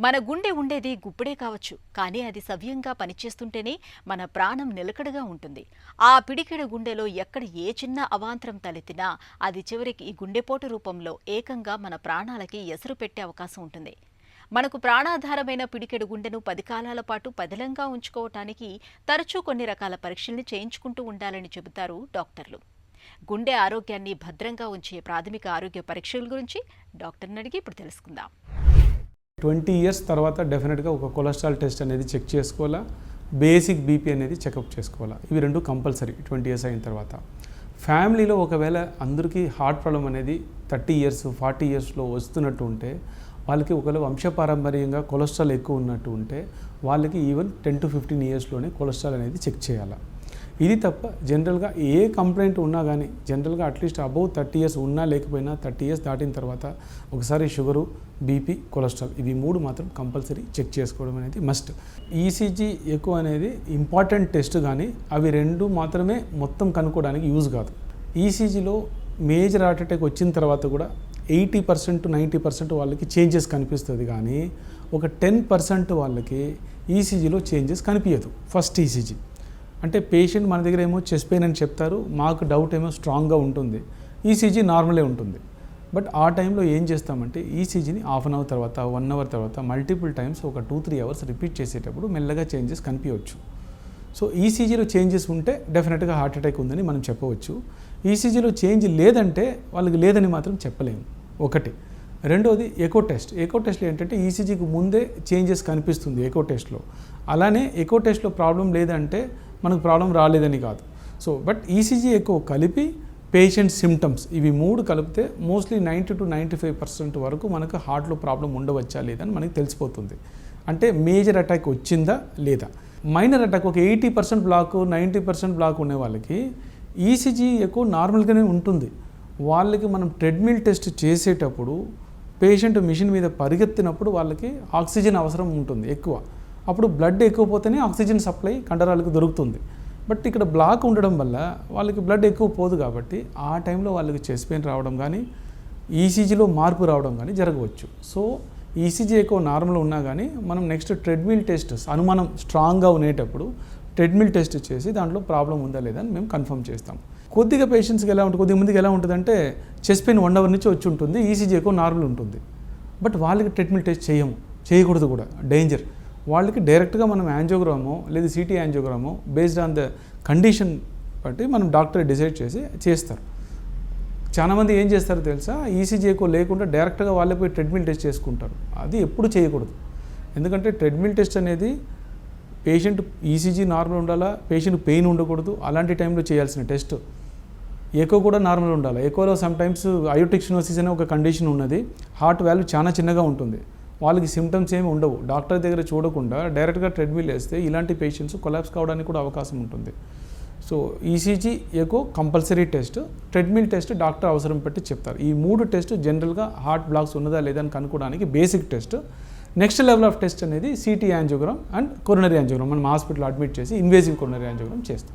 మన గుండె ఉండేది గుప్పెడే కావచ్చు, కానీ అది సవ్యంగా పనిచేస్తుంటేనే మన ప్రాణం నిలకడగా ఉంటుంది. ఆ పిడికెడు గుండెలో ఎక్కడ ఏ చిన్న అవాంతరం తలెత్తినా అది చివరికి గుండెపోటు రూపంలో ఏకంగా మన ప్రాణాలకి ఎసరు పెట్టే అవకాశం ఉంటుంది. మనకు ప్రాణాధారమైన పిడికెడు గుండెను 10 కాలాల పాటు పదిలంగా ఉంచుకోవటానికి తరచూ కొన్ని రకాల పరీక్షల్ని చేయించుకుంటూ ఉండాలని చెబుతారు డాక్టర్లు. గుండె ఆరోగ్యాన్ని భద్రంగా ఉంచే ప్రాథమిక ఆరోగ్య పరీక్షల గురించి డాక్టర్ని అడిగి ఇప్పుడు తెలుసుకుందాం. 20 ఇయర్స్ తర్వాత డెఫినెట్గా ఒక కొలెస్ట్రాల్ టెస్ట్ అనేది చెక్ చేసుకోవాలా, బేసిక్ బీపీ అనేది చెకప్ చేసుకోవాలా. ఇవి రెండు కంపల్సరీ 20 ఇయర్స్ అయిన తర్వాత. ఫ్యామిలీలో ఒకవేళ అందరికీ హార్ట్ ప్రాబ్లం అనేది 30 ఇయర్స్ 40 ఇయర్స్లో వస్తున్నట్టు ఉంటే, వాళ్ళకి ఒకవేళ వంశపారంపర్యంగా కొలెస్ట్రాల్ ఎక్కువ ఉన్నట్టు ఉంటే వాళ్ళకి ఈవెన్ 10 to 15 ఇయర్స్లోనే కొలెస్ట్రాల్ అనేది చెక్ చేయాలి. ఇది తప్ప జనరల్గా ఏ కంప్లైంట్ ఉన్నా కానీ జనరల్గా అట్లీస్ట్ అబౌవ్ 30 ఇయర్స్ ఉన్నా లేకపోయినా 30 ఇయర్స్ దాటిన తర్వాత ఒకసారి షుగరు, బీపీ, కొలెస్ట్రాల్ ఇవి మూడు మాత్రం కంపల్సరీ చెక్ చేసుకోవడం అనేది మస్ట్. ఈసీజీ ఎక్కువ అనేది ఇంపార్టెంట్ టెస్ట్, కానీ అవి రెండు మాత్రమే మొత్తం కనుక్కోవడానికి యూజ్ కాదు. ఈసీజీలో మేజర్ హార్ట్ అటాక్ వచ్చిన తర్వాత కూడా 80% to 90% వాళ్ళకి చేంజెస్ కనిపిస్తుంది, కానీ ఒక 10% వాళ్ళకి ఈసీజీలో చేంజెస్ కనిపించదు. ఫస్ట్ ఈసీజీ అంటే పేషెంట్ మన దగ్గర ఏమో చెస్ట్ పెయిన్ అని చెప్తారు, మాకు డౌట్ ఏమో స్ట్రాంగ్గా ఉంటుంది, ఈసీజీ నార్మలే ఉంటుంది. బట్ ఆ టైంలో ఏం చేస్తామంటే ఈసీజీని హాఫ్ అన్ అవర్ తర్వాత 1 అవర్ తర్వాత మల్టిపుల్ టైమ్స్ ఒక 2-3 అవర్స్ రిపీట్ చేసేటప్పుడు మెల్లగా చేంజెస్ కనిపించవచ్చు. సో ఈసీజీలో చేంజెస్ ఉంటే డెఫినెట్గా హార్ట్ అటాక్ ఉందని మనం చెప్పవచ్చు. ఈసీజీలో చేంజ్ లేదంటే వాళ్ళకి లేదని మాత్రం చెప్పలేము. ఒకటి. రెండోది ఎకో టెస్ట్. ఎకో టెస్ట్లో ఏంటంటే ఈసీజీకి ముందే చేంజెస్ కనిపిస్తుంది ఎకో టెస్ట్లో. అలానే ఎకో టెస్ట్లో ప్రాబ్లం లేదంటే మనకు ప్రాబ్లం రాలేదని కాదు. సో బట్ ఈసీజీ ఎక్కువ కలిపి పేషెంట్ సిమ్టమ్స్ ఇవి మూడు కలిపితే మోస్ట్లీ 90 to 95% వరకు మనకు హార్ట్లో ప్రాబ్లం ఉండవచ్చా లేదని మనకి తెలిసిపోతుంది. అంటే మేజర్ అటాక్ వచ్చిందా లేదా. మైనర్ అటాక్ ఒక 80% బ్లాక్ 90% బ్లాక్ ఉండే వాళ్ళకి ఈసీజీ ఎక్కువ నార్మల్గానే ఉంటుంది. వాళ్ళకి మనం ట్రెడ్మిల్ టెస్ట్ చేసేటప్పుడు పేషెంట్ మిషన్ మీద పరిగెత్తినప్పుడు వాళ్ళకి ఆక్సిజన్ అవసరం ఉంటుంది ఎక్కువ. అప్పుడు బ్లడ్ ఎక్కువ పోతేనే ఆక్సిజన్ సప్లై కండరాలకు దొరుకుతుంది. బట్ ఇక్కడ బ్లాక్ ఉండడం వల్ల వాళ్ళకి బ్లడ్ ఎక్కువ పోదు, కాబట్టి ఆ టైంలో వాళ్ళకి చెస్ట్ పెయిన్ రావడం కానీ ఈసీజీలో మార్పు రావడం కానీ జరగవచ్చు. సో ఈసీజీ ఎక్కువ నార్మల్ ఉన్నా కానీ మనం నెక్స్ట్ ట్రెడ్మిల్ టెస్ట్ అనుమానం స్ట్రాంగ్గా ఉండేటప్పుడు ట్రెడ్మిల్ టెస్ట్ చేసి దాంట్లో ప్రాబ్లం ఉందా లేదా అని మేము కన్ఫర్మ్ చేస్తాం. కొద్దిగా పేషెంట్స్కి ఎలా ఉంటుంది, కొద్దిగా మందికి ఎలా ఉంటుందంటే చెస్ట్ పెయిన్ 1 అవర్ నుంచి వచ్చి ఉంటుంది, ఈసీజీ ఎక్కువ నార్మల్ ఉంటుంది. బట్ వాళ్ళకి ట్రెడ్మిల్ టెస్ట్ చేయకూడదు కూడా, డేంజర్. వాళ్ళకి డైరెక్ట్గా మనం యాంజియోగ్రామో లేదా సిటీ యాంజియోగ్రామో బేస్డ్ ఆన్ ద కండిషన్ బట్టి మనం డాక్టర్ డిసైడ్ చేసి చేస్తారు. చాలామంది ఏం చేస్తారో తెలుసా, ఈసీజీ ఎక్కువ లేకుండా డైరెక్ట్గా వాళ్ళే పోయి ట్రెడ్మిల్ టెస్ట్ చేసుకుంటారు. అది ఎప్పుడు చేయకూడదు. ఎందుకంటే ట్రెడ్మిల్ టెస్ట్ అనేది పేషెంట్ ఈసీజీ నార్మల్ ఉండాలా, పేషెంట్ పెయిన్ ఉండకూడదు. అలాంటి టైంలో చేయాల్సిన టెస్ట్. ఎకో కూడా నార్మల్ ఉండాలి. ఎకోలో సమ్టైమ్స్ అయోటిక్ స్టెనోసిస్ అనే ఒక కండిషన్ ఉన్నది. హార్ట్ వాల్యూ చాలా చిన్నగా ఉంటుంది, వాళ్ళకి సిమ్టమ్స్ ఏమి ఉండవు. డాక్టర్ దగ్గర చూడకుండా డైరెక్ట్గా ట్రెడ్మిల్ వేస్తే ఇలాంటి పేషెంట్స్ కొలాప్స్ కావడానికి కూడా అవకాశం ఉంటుంది. So ECG echo compulsory test, treadmill test doctor అవసరం పెట్టి చెప్తారు. ఈ 3 టెస్ట్ జనరల్గా హార్ట్ బ్లాక్స్ ఉన్నదా లేదా అని కనుక్కోవడానికి basic test. Next level of test అనేది CT angiogram and coronary angiogram. మనం హాస్పిటల్ అడ్మిట్ చేసి ఇన్వేజివ్ కొరోనరీ యాంజియోగ్రామ్ చేస్తాం.